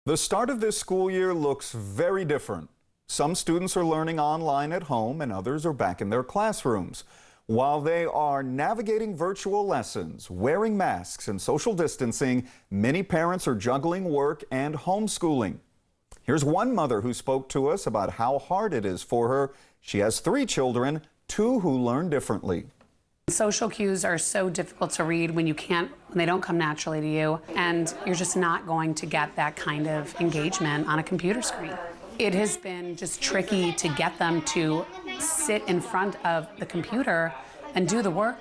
The start of this school year looks very different. Some students are learning online at home and others are back in their classrooms. While they are navigating virtual lessons, wearing masks and social distancing, many parents are juggling work and homeschooling. Here's one mother who spoke to us about how hard it is for her. She has 3 children, 2 who learn differently. Social cues are so difficult to read when they don't come naturally to you, and you're just not going to get that kind of engagement on a computer screen. It has been just tricky to get them to sit in front of the computer and do the work.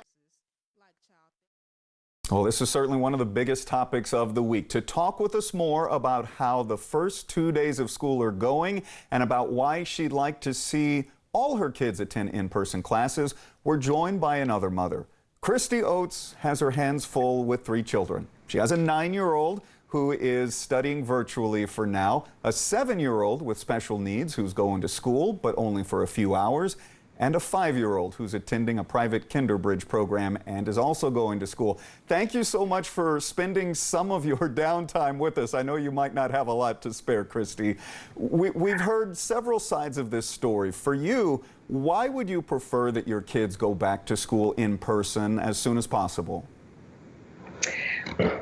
Well, this is certainly one of the biggest topics of the week. To talk with us more about how the first 2 days of school are going and about why she'd like to see all her kids attend in-person classes, we're joined by another mother. Christie Oats has her hands full with 3 children. She has a 9-year-old who is studying virtually for now, a 7-year-old with special needs who's going to school, but only for a few hours, and a 5-year-old who's attending a private Kinderbridge program and is also going to school. Thank you so much for spending some of your downtime with us. I know you might not have a lot to spare, Christie. We've heard several sides of this story. For you, why would you prefer that your kids go back to school in person as soon as possible?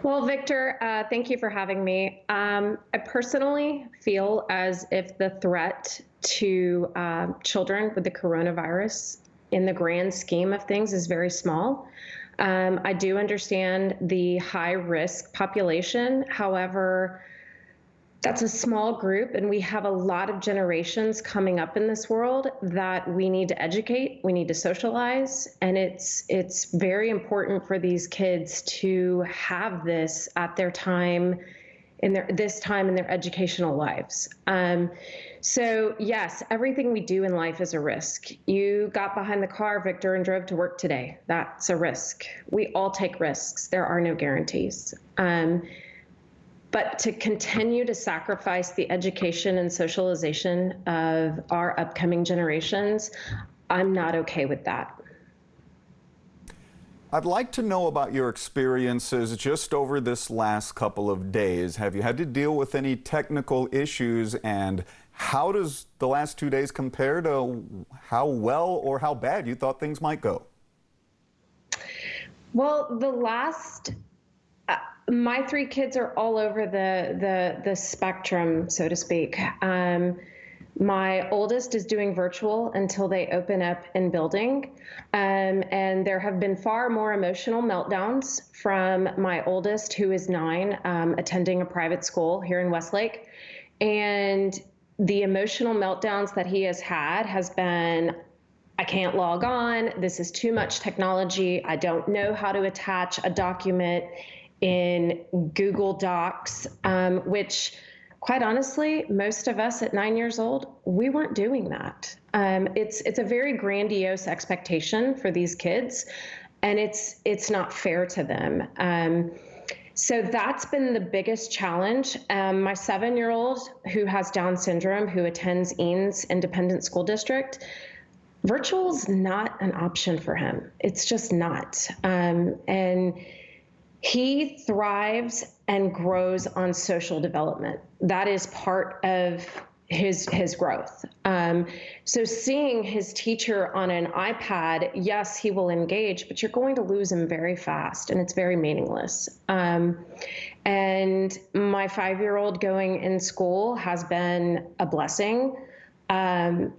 Well, Victor, thank you for having me. I personally feel as if the threat to children with the coronavirus in the grand scheme of things is very small. I do understand the high-risk population. However, that's a small group, and we have a lot of generations coming up in this world that we need to educate, we need to socialize, and it's very important for these kids to have this at their time in their educational lives. So yes, everything we do in life is a risk. You got behind the car, Victor, and drove to work today. That's a risk. We all take risks. There are no guarantees. But to continue to sacrifice the education and socialization of our upcoming generations, I'm not okay with that. I'd like to know about your experiences just over this last couple of days. Have you had to deal with any technical issues, and how does the last 2 days compare to how well or how bad you thought things might go? Well, my 3 kids are all over the spectrum, so to speak. My oldest is doing virtual until they open up in building. And there have been far more emotional meltdowns from my oldest, who is 9, attending a private school here in Westlake. And the emotional meltdowns that he has been, I can't log on, this is too much technology, I don't know how to attach a document in Google Docs, which, quite honestly, most of us at 9 years old, we weren't doing that. It's a very grandiose expectation for these kids, and it's not fair to them. So that's been the biggest challenge. My 7-year-old, who has Down syndrome, who attends Eanes Independent School District, virtual is not an option for him. It's just not. And he thrives and grows on social development. That is part of his growth. So seeing his teacher on an iPad, yes, he will engage, but you're going to lose him very fast, and it's very meaningless. And my 5-year-old going in school has been a blessing. The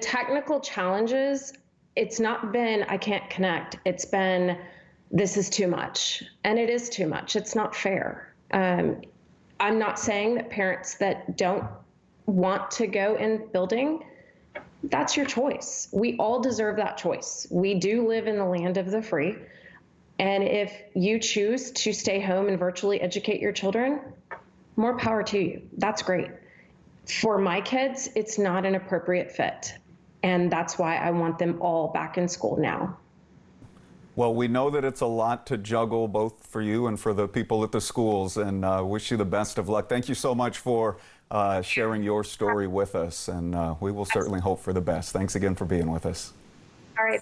technical challenges, it's not been, I can't connect. It's been, this is too much, and it is too much. It's not fair. I'm not saying that parents that don't want to go in building, that's your choice. We all deserve that choice. We do live in the land of the free. And if you choose to stay home and virtually educate your children, more power to you. That's great. For my kids, it's not an appropriate fit. And that's why I want them all back in school now. Well, we know that it's a lot to juggle, both for you and for the people at the schools, and wish you the best of luck. Thank you so much for sharing your story with us, and we will certainly hope for the best. Thanks again for being with us.